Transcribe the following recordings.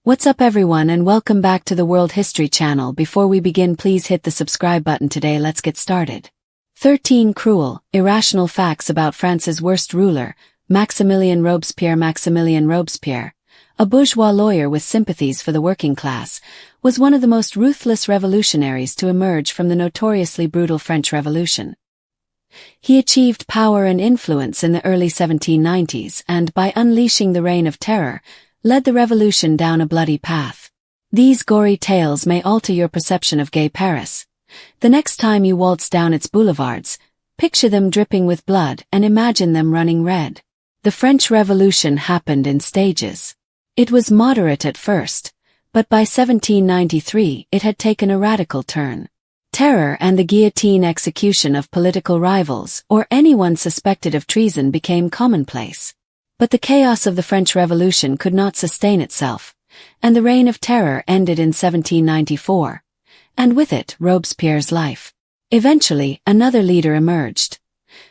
What's up everyone and welcome back to the World History channel. Before we begin, please hit the subscribe button today. Let's get started. 13 cruel, irrational facts about France's worst ruler, Maximilien Robespierre. Maximilien Robespierre, a bourgeois lawyer with sympathies for the working class, was one of the most ruthless revolutionaries to emerge from the notoriously brutal French Revolution. He achieved power and influence in the early 1790s and, by unleashing the Reign of Terror, led the revolution down a bloody path. These gory tales may alter your perception of gay Paris. The next time you waltz down its boulevards, picture them dripping with blood and imagine them running red. The French Revolution happened in stages. It was moderate at first, but by 1793 it had taken a radical turn. Terror and the guillotine execution of political rivals or anyone suspected of treason became commonplace. But the chaos of the French Revolution could not sustain itself, and the Reign of Terror ended in 1794, and with it Robespierre's life. Eventually, another leader emerged.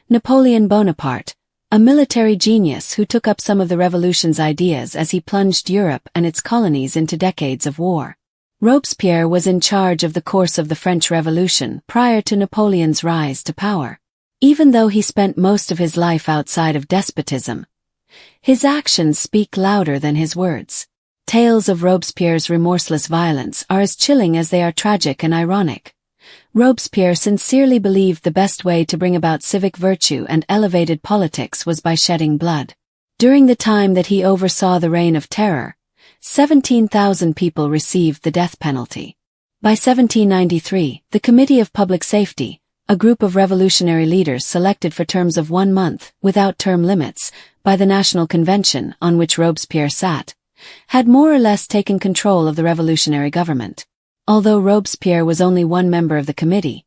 Napoleon Bonaparte, a military genius who took up some of the revolution's ideas as he plunged Europe and its colonies into decades of war. Robespierre was in charge of the course of the French Revolution prior to Napoleon's rise to power. Even though he spent most of his life outside of despotism, his actions speak louder than his words. Tales of Robespierre's remorseless violence are as chilling as they are tragic and ironic. Robespierre sincerely believed the best way to bring about civic virtue and elevated politics was by shedding blood. During the time that he oversaw the Reign of Terror, 17,000 people received the death penalty. By 1793, the Committee of Public Safety, a group of revolutionary leaders selected for terms of 1 month, without term limits, by the National Convention on which Robespierre sat, had more or less taken control of the revolutionary government. Although Robespierre was only one member of the committee,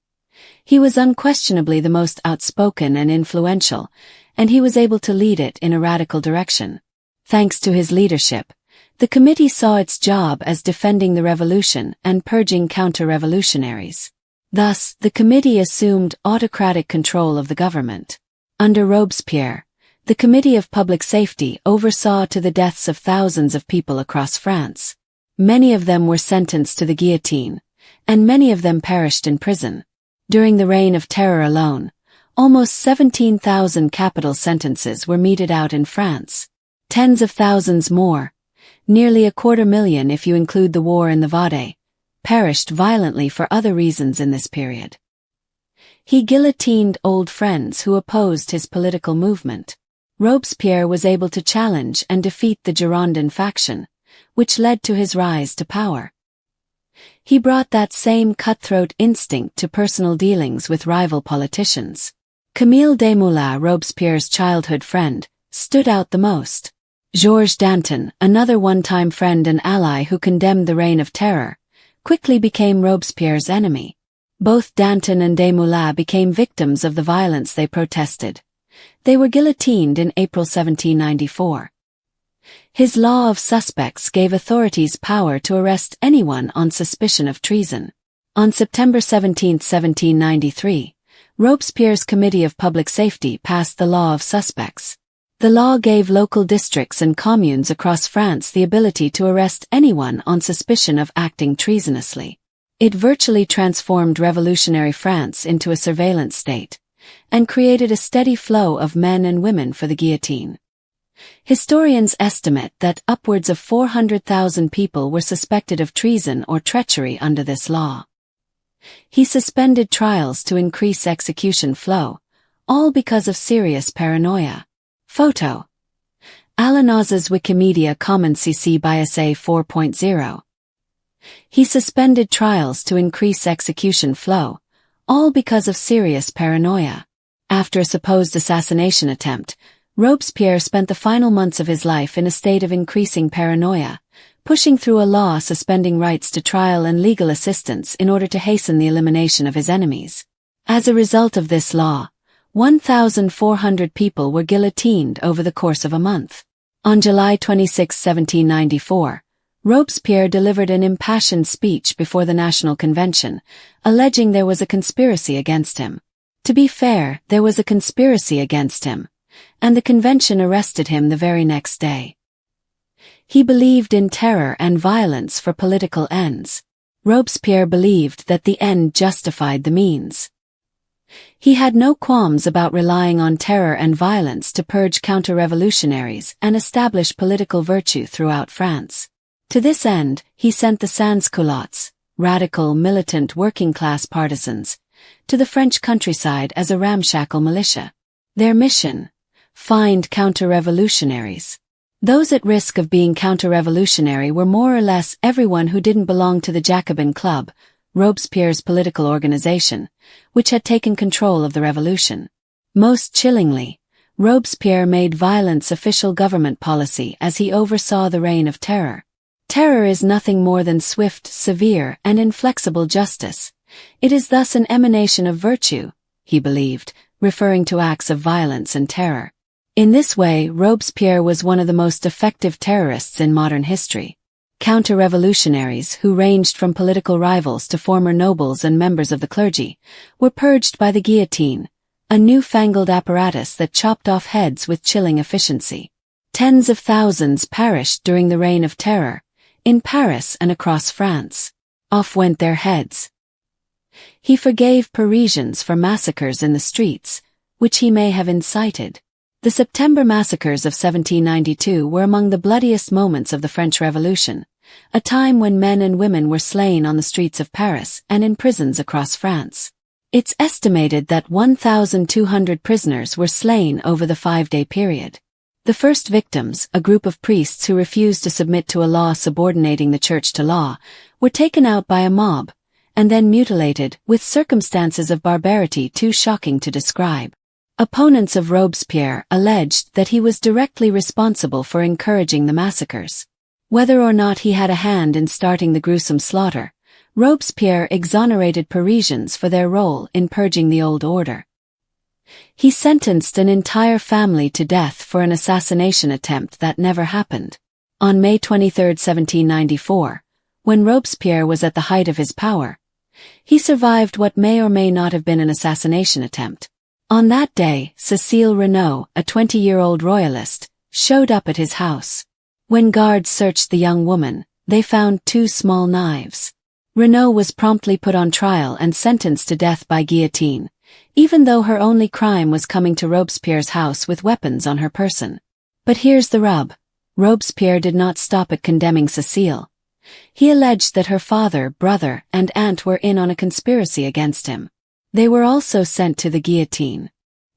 he was unquestionably the most outspoken and influential, and he was able to lead it in a radical direction. Thanks to his leadership, the committee saw its job as defending the revolution and purging counter-revolutionaries. Thus, the committee assumed autocratic control of the government. Under Robespierre, the Committee of Public Safety oversaw to the deaths of thousands of people across France. Many of them were sentenced to the guillotine, and many of them perished in prison. During the Reign of Terror alone, almost 17,000 capital sentences were meted out in France. Tens of thousands more, nearly 250,000 if you include the war in the Vendée, perished violently for other reasons in this period. He guillotined old friends who opposed his political movement. Robespierre was able to challenge and defeat the Girondin faction, which led to his rise to power. He brought that same cutthroat instinct to personal dealings with rival politicians. Camille Desmoulins, Robespierre's childhood friend, stood out the most. Georges Danton, another one-time friend and ally who condemned the Reign of Terror, quickly became Robespierre's enemy. Both Danton and Desmoulins became victims of the violence they protested. They were guillotined in April 1794. His law of suspects gave authorities power to arrest anyone on suspicion of treason. On September 17, 1793, Robespierre's Committee of Public Safety passed the law of suspects. The law gave local districts and communes across France the ability to arrest anyone on suspicion of acting treasonously. It virtually transformed revolutionary France into a surveillance state, and created a steady flow of men and women for the guillotine. Historians estimate that upwards of 400,000 people were suspected of treason or treachery under this law. He suspended trials to increase execution flow, all because of serious paranoia. Photo: Alanaz's Wikimedia Commons CC BY SA 4.0. He suspended trials to increase execution flow, all because of serious paranoia. After a supposed assassination attempt, Robespierre spent the final months of his life in a state of increasing paranoia, pushing through a law suspending rights to trial and legal assistance in order to hasten the elimination of his enemies. As a result of this law, 1,400 people were guillotined over the course of a month. On July 26, 1794, Robespierre delivered an impassioned speech before the National Convention, alleging there was a conspiracy against him. To be fair, there was a conspiracy against him, and the convention arrested him the very next day. He believed in terror and violence for political ends. Robespierre believed that the end justified the means. He had no qualms about relying on terror and violence to purge counter-revolutionaries and establish political virtue throughout France. To this end, he sent the sans-culottes, radical, militant working-class partisans, to the French countryside as a ramshackle militia. Their mission: find counter-revolutionaries. Those at risk of being counter-revolutionary were more or less everyone who didn't belong to the Jacobin Club, Robespierre's political organization, which had taken control of the revolution. Most chillingly, Robespierre made violence official government policy as he oversaw the reign of terror. Terror is nothing more than swift, severe, and inflexible justice. It is thus an emanation of virtue, he believed, referring to acts of violence and terror. In this way, Robespierre was one of the most effective terrorists in modern history. Counter-revolutionaries, who ranged from political rivals to former nobles and members of the clergy, were purged by the guillotine, a new-fangled apparatus that chopped off heads with chilling efficiency. Tens of thousands perished during the reign of terror, in Paris and across France. Off went their heads. He forgave Parisians for massacres in the streets, which he may have incited. The September massacres of 1792 were among the bloodiest moments of the French Revolution, a time when men and women were slain on the streets of Paris and in prisons across France. It's estimated that 1,200 prisoners were slain over the 5-day period. The first victims, a group of priests who refused to submit to a law subordinating the church to law, were taken out by a mob, and then mutilated with circumstances of barbarity too shocking to describe. Opponents of Robespierre alleged that he was directly responsible for encouraging the massacres. Whether or not he had a hand in starting the gruesome slaughter, Robespierre exonerated Parisians for their role in purging the old order. He sentenced an entire family to death for an assassination attempt that never happened. On May 23, 1794, when Robespierre was at the height of his power, he survived what may or may not have been an assassination attempt. On that day, Cécile Renaud, a 20-year-old royalist, showed up at his house. When guards searched the young woman, they found 2 small knives. Renaud was promptly put on trial and sentenced to death by guillotine, even though her only crime was coming to Robespierre's house with weapons on her person. But here's the rub. Robespierre did not stop at condemning Cécile. He alleged that her father, brother, and aunt were in on a conspiracy against him. They were also sent to the guillotine.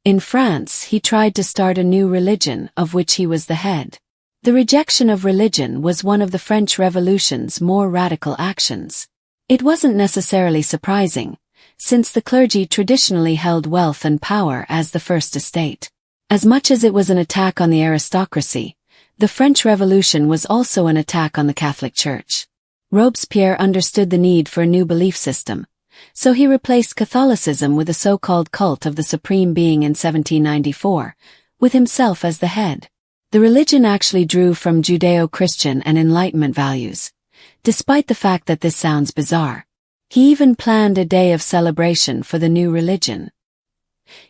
In France, he tried to start a new religion of which he was the head. The rejection of religion was one of the French Revolution's more radical actions. It wasn't necessarily surprising, since the clergy traditionally held wealth and power as the first estate. As much as it was an attack on the aristocracy, the French Revolution was also an attack on the Catholic Church. Robespierre understood the need for a new belief system, so he replaced Catholicism with a so-called cult of the Supreme Being in 1794, with himself as the head. The religion actually drew from Judeo-Christian and Enlightenment values, despite the fact that this sounds bizarre. He even planned a day of celebration for the new religion.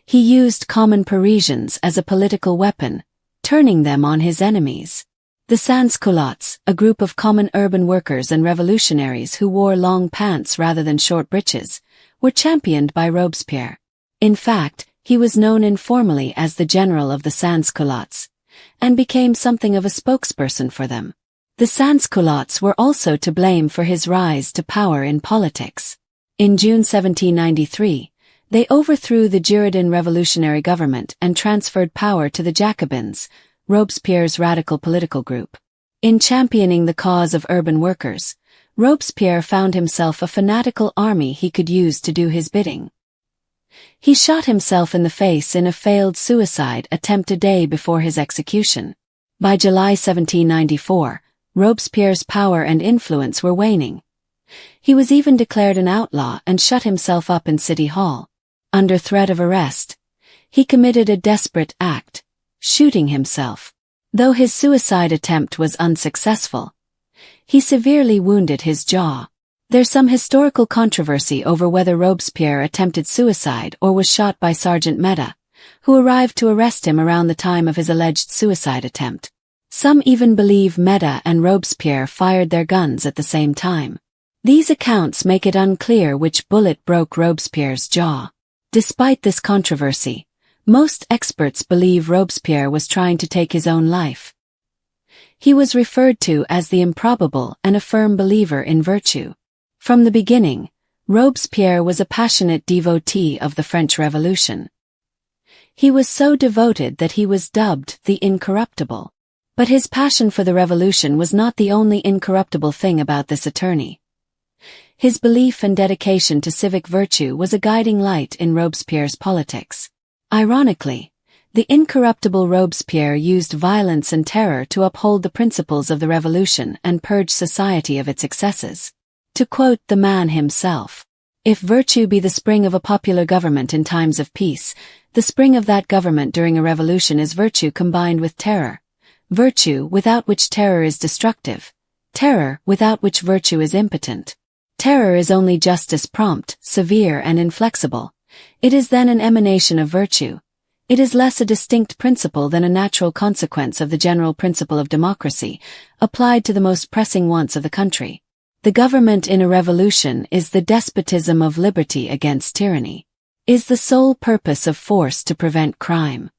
He used common Parisians as a political weapon, turning them on his enemies. The sans-culottes, a group of common urban workers and revolutionaries who wore long pants rather than short breeches, were championed by Robespierre. In fact, he was known informally as the general of the sans-culottes, and became something of a spokesperson for them. The sans-culottes were also to blame for his rise to power in politics. In June 1793, they overthrew the Girondin revolutionary government and transferred power to the Jacobins, Robespierre's radical political group. In championing the cause of urban workers, Robespierre found himself a fanatical army he could use to do his bidding. He shot himself in the face in a failed suicide attempt a day before his execution. By July 1794, Robespierre's power and influence were waning. He was even declared an outlaw and shut himself up in City Hall. Under threat of arrest, he committed a desperate act, shooting himself. Though his suicide attempt was unsuccessful, he severely wounded his jaw. There's some historical controversy over whether Robespierre attempted suicide or was shot by Sergeant Meta, who arrived to arrest him around the time of his alleged suicide attempt. Some even believe Meda and Robespierre fired their guns at the same time. These accounts make it unclear which bullet broke Robespierre's jaw. Despite this controversy, most experts believe Robespierre was trying to take his own life. He was referred to as the improbable and a firm believer in virtue. From the beginning, Robespierre was a passionate devotee of the French Revolution. He was so devoted that he was dubbed the Incorruptible. But his passion for the revolution was not the only incorruptible thing about this attorney. His belief and dedication to civic virtue was a guiding light in Robespierre's politics. Ironically, the incorruptible Robespierre used violence and terror to uphold the principles of the revolution and purge society of its excesses. To quote the man himself, "If virtue be the spring of a popular government in times of peace, the spring of that government during a revolution is virtue combined with terror. Virtue without which terror is destructive. Terror without which virtue is impotent. Terror is only justice prompt, severe and inflexible. It is then an emanation of virtue. It is less a distinct principle than a natural consequence of the general principle of democracy, applied to the most pressing wants of the country. The government in a revolution is the despotism of liberty against tyranny. Is the sole purpose of force to prevent crime?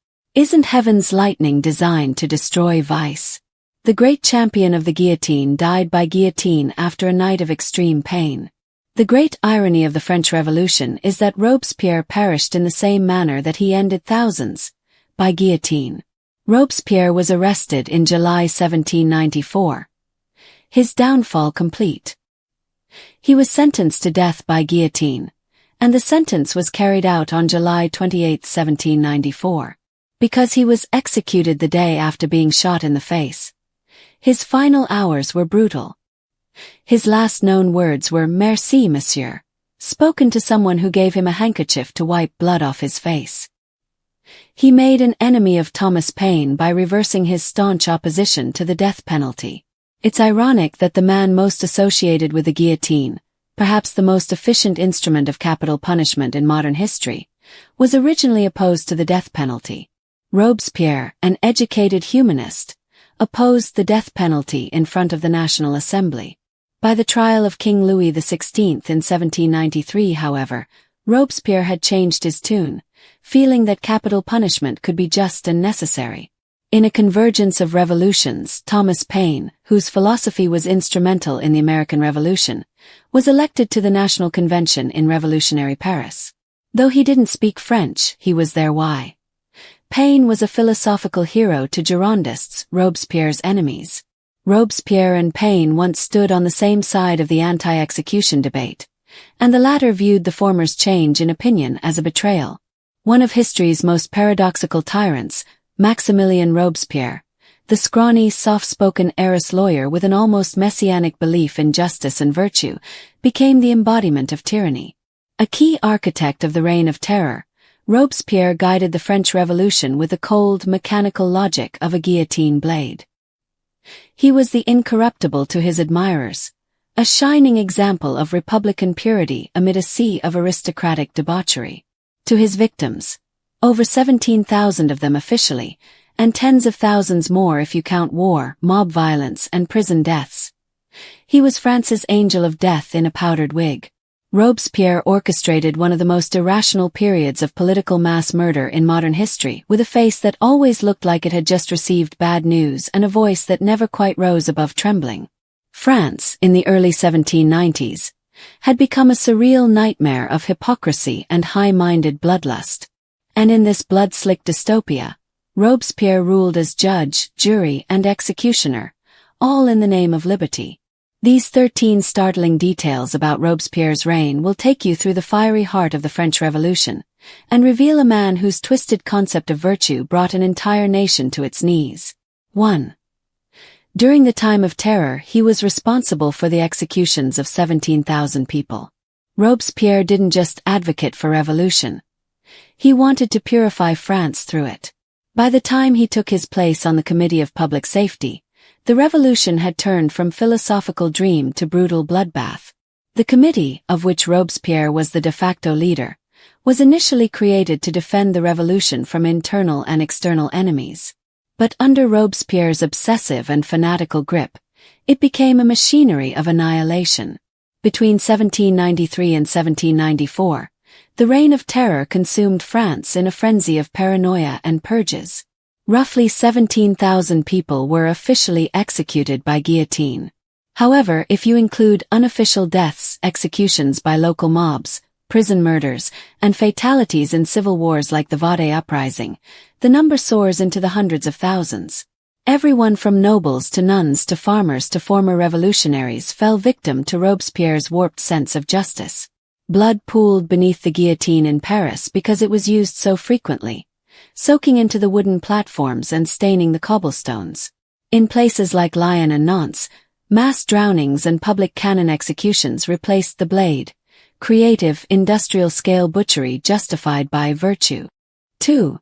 Isn't heaven's lightning designed to destroy vice?" The great champion of the guillotine died by guillotine after a night of extreme pain. The great irony of the French Revolution is that Robespierre perished in the same manner that he ended thousands, by guillotine. Robespierre was arrested in July 1794. His downfall complete. He was sentenced to death by guillotine, and the sentence was carried out on July 28, 1794. Because he was executed the day after being shot in the face. His final hours were brutal. His last known words were "Merci, monsieur," spoken to someone who gave him a handkerchief to wipe blood off his face. He made an enemy of Thomas Paine by reversing his staunch opposition to the death penalty. It's ironic that the man most associated with the guillotine, perhaps the most efficient instrument of capital punishment in modern history, was originally opposed to the death penalty. Robespierre, an educated humanist, opposed the death penalty in front of the National Assembly. By the trial of King Louis XVI in 1793, however, Robespierre had changed his tune, feeling that capital punishment could be just and necessary. In a convergence of revolutions, Thomas Paine, whose philosophy was instrumental in the American Revolution, was elected to the National Convention in revolutionary Paris. Though he didn't speak French, he was there. Why? Paine was a philosophical hero to Girondists, Robespierre's enemies. Robespierre and Paine once stood on the same side of the anti-execution debate, and the latter viewed the former's change in opinion as a betrayal. One of history's most paradoxical tyrants, Maximilien Robespierre, the scrawny, soft-spoken heiress lawyer with an almost messianic belief in justice and virtue, became the embodiment of tyranny. A key architect of the Reign of Terror, Robespierre guided the French Revolution with the cold, mechanical logic of a guillotine blade. He was the incorruptible to his admirers, a shining example of republican purity amid a sea of aristocratic debauchery. To his victims, over 17,000 of them officially, and tens of thousands more if you count war, mob violence, and prison deaths. He was France's angel of death in a powdered wig. Robespierre orchestrated one of the most irrational periods of political mass murder in modern history, with a face that always looked like it had just received bad news and a voice that never quite rose above trembling. France, in the early 1790s, had become a surreal nightmare of hypocrisy and high-minded bloodlust. And in this blood-slick dystopia, Robespierre ruled as judge, jury, and executioner, all in the name of liberty. These 13 startling details about Robespierre's reign will take you through the fiery heart of the French Revolution, and reveal a man whose twisted concept of virtue brought an entire nation to its knees. 1. During the time of terror, he was responsible for the executions of 17,000 people. Robespierre didn't just advocate for revolution. He wanted to purify France through it. By the time he took his place on the Committee of Public Safety, the revolution had turned from philosophical dream to brutal bloodbath. The committee, of which Robespierre was the de facto leader, was initially created to defend the revolution from internal and external enemies. But under Robespierre's obsessive and fanatical grip, it became a machinery of annihilation. Between 1793 and 1794, the Reign of Terror consumed France in a frenzy of paranoia and purges. Roughly 17,000 people were officially executed by guillotine. However, if you include unofficial deaths, executions by local mobs, prison murders, and fatalities in civil wars like the Vaude Uprising, the number soars into the hundreds of thousands. Everyone from nobles to nuns to farmers to former revolutionaries fell victim to Robespierre's warped sense of justice. Blood pooled beneath the guillotine in Paris because it was used so frequently, soaking into the wooden platforms and staining the cobblestones. In places like Lyon and Nantes, mass drownings and public cannon executions replaced the blade, creative, industrial-scale butchery justified by virtue. 2.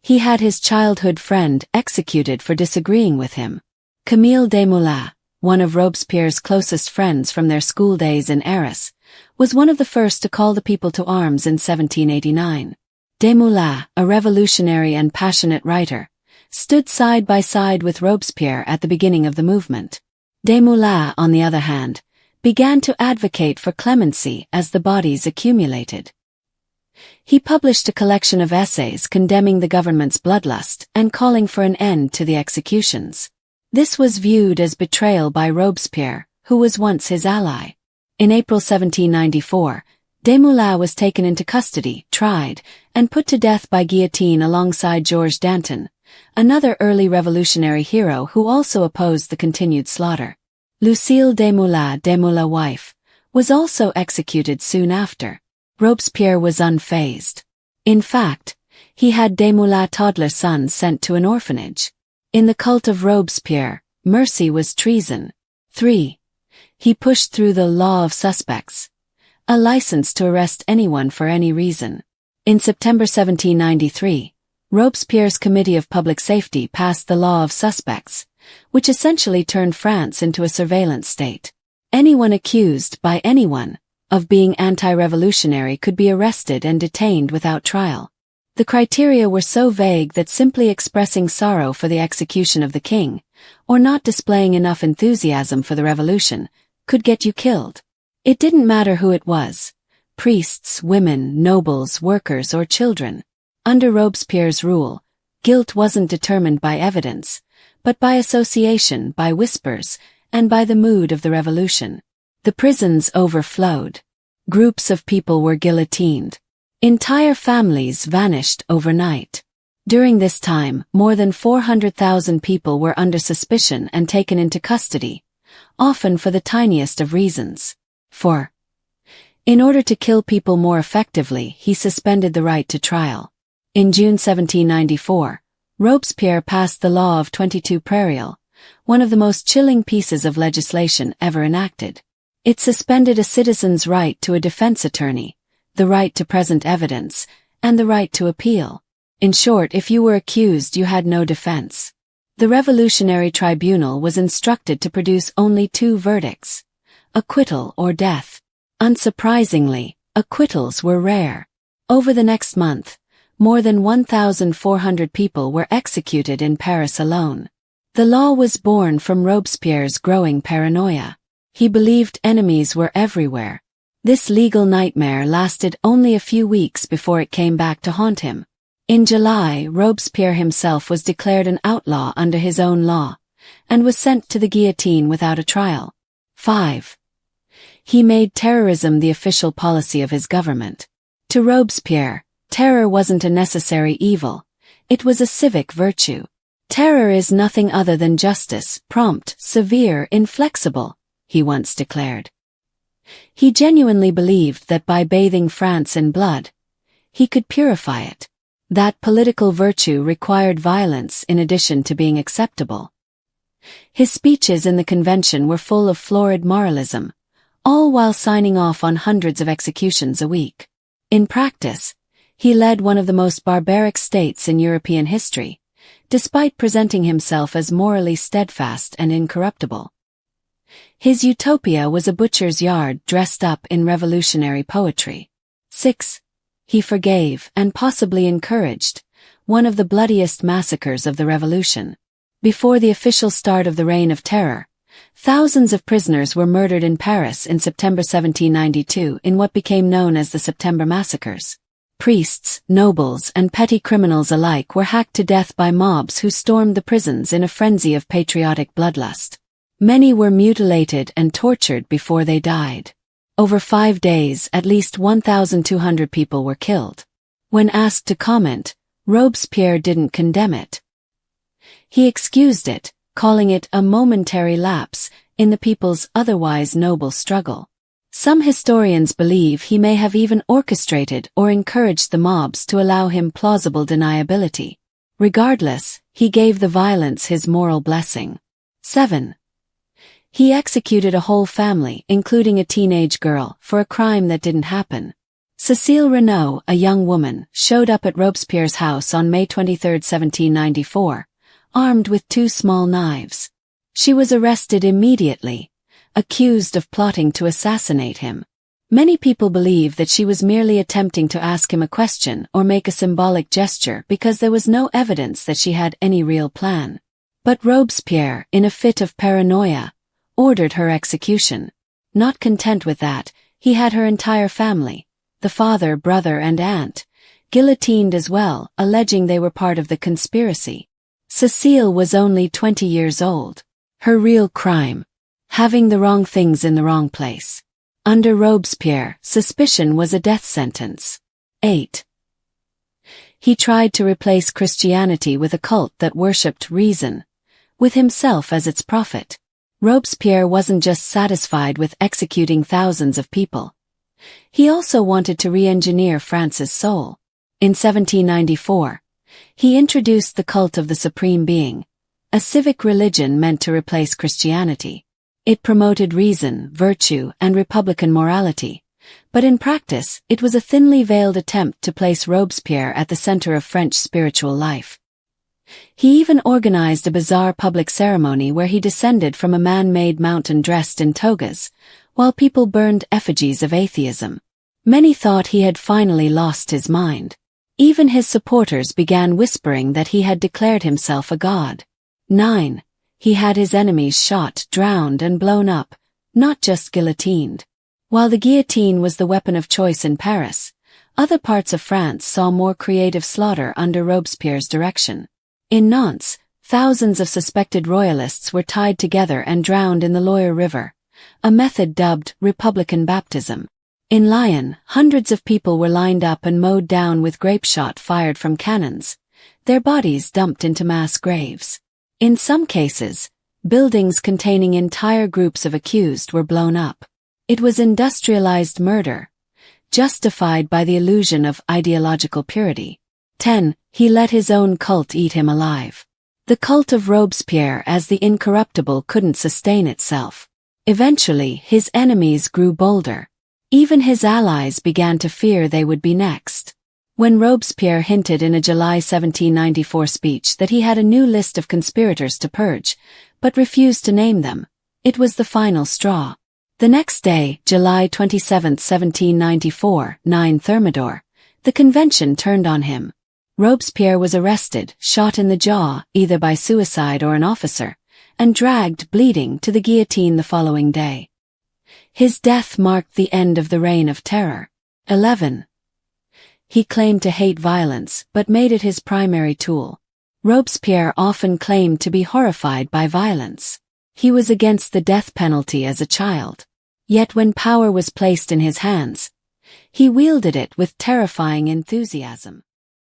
He had his childhood friend executed for disagreeing with him. Camille Desmoulins, one of Robespierre's closest friends from their school days in Arras, was one of the first to call the people to arms in 1789. Desmoulins, a revolutionary and passionate writer, stood side by side with Robespierre at the beginning of the movement. Desmoulins, on the other hand, began to advocate for clemency as the bodies accumulated. He published a collection of essays condemning the government's bloodlust and calling for an end to the executions. This was viewed as betrayal by Robespierre, who was once his ally. In April 1794, Desmoulins was taken into custody, tried, and put to death by guillotine alongside Georges Danton, another early revolutionary hero who also opposed the continued slaughter. Lucille Desmoulins, Desmoulins' wife, was also executed soon after. Robespierre was unfazed. In fact, he had Desmoulins' toddler son sent to an orphanage. In the cult of Robespierre, mercy was treason. 3. He pushed through the law of suspects, a license to arrest anyone for any reason. In September 1793, Robespierre's Committee of Public Safety passed the law of suspects, which essentially turned France into a surveillance state. Anyone accused, by anyone, of being anti-revolutionary could be arrested and detained without trial. The criteria were so vague that simply expressing sorrow for the execution of the king, or not displaying enough enthusiasm for the revolution, could get you killed. It didn't matter who it was: priests, women, nobles, workers, or children. Under Robespierre's rule, guilt wasn't determined by evidence, but by association, by whispers, and by the mood of the revolution. The prisons overflowed. Groups of people were guillotined. Entire families vanished overnight. During this time, more than 400,000 people were under suspicion and taken into custody, often for the tiniest of reasons. 4. In order to kill people more effectively, he suspended the right to trial. In June 1794, Robespierre passed the law of 22 Prairial, one of the most chilling pieces of legislation ever enacted. It suspended a citizen's right to a defense attorney, the right to present evidence, and the right to appeal. In short, if you were accused, you had no defense. The Revolutionary Tribunal was instructed to produce only 2 verdicts: acquittal or death. Unsurprisingly, acquittals were rare. Over the next month, more than 1,400 people were executed in Paris alone. The law was born from Robespierre's growing paranoia. He believed enemies were everywhere. This legal nightmare lasted only a few weeks before it came back to haunt him. In July, Robespierre himself was declared an outlaw under his own law, and was sent to the guillotine without a trial. 5. He made terrorism the official policy of his government. To Robespierre, terror wasn't a necessary evil, it was a civic virtue. Terror is nothing other than justice, prompt, severe, inflexible, he once declared. He genuinely believed that by bathing France in blood, he could purify it. That political virtue required violence in addition to being acceptable. His speeches in the convention were full of florid moralism, all while signing off on hundreds of executions a week. In practice, he led one of the most barbaric states in European history, despite presenting himself as morally steadfast and incorruptible. His utopia was a butcher's yard dressed up in revolutionary poetry. 6. He forgave, and possibly encouraged, one of the bloodiest massacres of the Revolution. Before the official start of the Reign of Terror, thousands of prisoners were murdered in Paris in September 1792 in what became known as the September Massacres. Priests, nobles, and petty criminals alike were hacked to death by mobs who stormed the prisons in a frenzy of patriotic bloodlust. Many were mutilated and tortured before they died. Over 5 days, at least 1,200 people were killed. When asked to comment, Robespierre didn't condemn it. He excused it, calling it a momentary lapse in the people's otherwise noble struggle. Some historians believe he may have even orchestrated or encouraged the mobs to allow him plausible deniability. Regardless, he gave the violence his moral blessing. 7. He executed a whole family, including a teenage girl, for a crime that didn't happen. Cécile Renaud, a young woman, showed up at Robespierre's house on May 23, 1794, armed with 2 small knives. She was arrested immediately, accused of plotting to assassinate him. Many people believe that she was merely attempting to ask him a question or make a symbolic gesture because there was no evidence that she had any real plan. But Robespierre, in a fit of paranoia, ordered her execution. Not content with that, he had her entire family, the father, brother, and aunt, guillotined as well, alleging they were part of the conspiracy. Cécile was only 20 years old. Her real crime: having the wrong things in the wrong place. Under Robespierre, suspicion was a death sentence. 8. He tried to replace Christianity with a cult that worshipped reason, with himself as its prophet. Robespierre wasn't just satisfied with executing thousands of people. He also wanted to re-engineer France's soul. In 1794, he introduced the cult of the Supreme Being, a civic religion meant to replace Christianity. It promoted reason, virtue, and republican morality, but in practice, it was a thinly veiled attempt to place Robespierre at the center of French spiritual life. He even organized a bizarre public ceremony where he descended from a man-made mountain dressed in togas, while people burned effigies of atheism. Many thought he had finally lost his mind. Even his supporters began whispering that he had declared himself a god. 9. He had his enemies shot, drowned, and blown up, not just guillotined. While the guillotine was the weapon of choice in Paris, other parts of France saw more creative slaughter under Robespierre's direction. In Nantes, thousands of suspected royalists were tied together and drowned in the Loire River, a method dubbed Republican baptism. In Lyon, hundreds of people were lined up and mowed down with grape shot fired from cannons, their bodies dumped into mass graves. In some cases, buildings containing entire groups of accused were blown up. It was industrialized murder, justified by the illusion of ideological purity. 10. He let his own cult eat him alive. The cult of Robespierre as the incorruptible couldn't sustain itself. Eventually, his enemies grew bolder. Even his allies began to fear they would be next. When Robespierre hinted in a July 1794 speech that he had a new list of conspirators to purge, but refused to name them, it was the final straw. The next day, July 27, 1794, 9 Thermidor, the convention turned on him. Robespierre was arrested, shot in the jaw, either by suicide or an officer, and dragged bleeding to the guillotine the following day. His death marked the end of the Reign of Terror. 11. He claimed to hate violence, but made it his primary tool. Robespierre often claimed to be horrified by violence. He was against the death penalty as a child. Yet when power was placed in his hands, he wielded it with terrifying enthusiasm.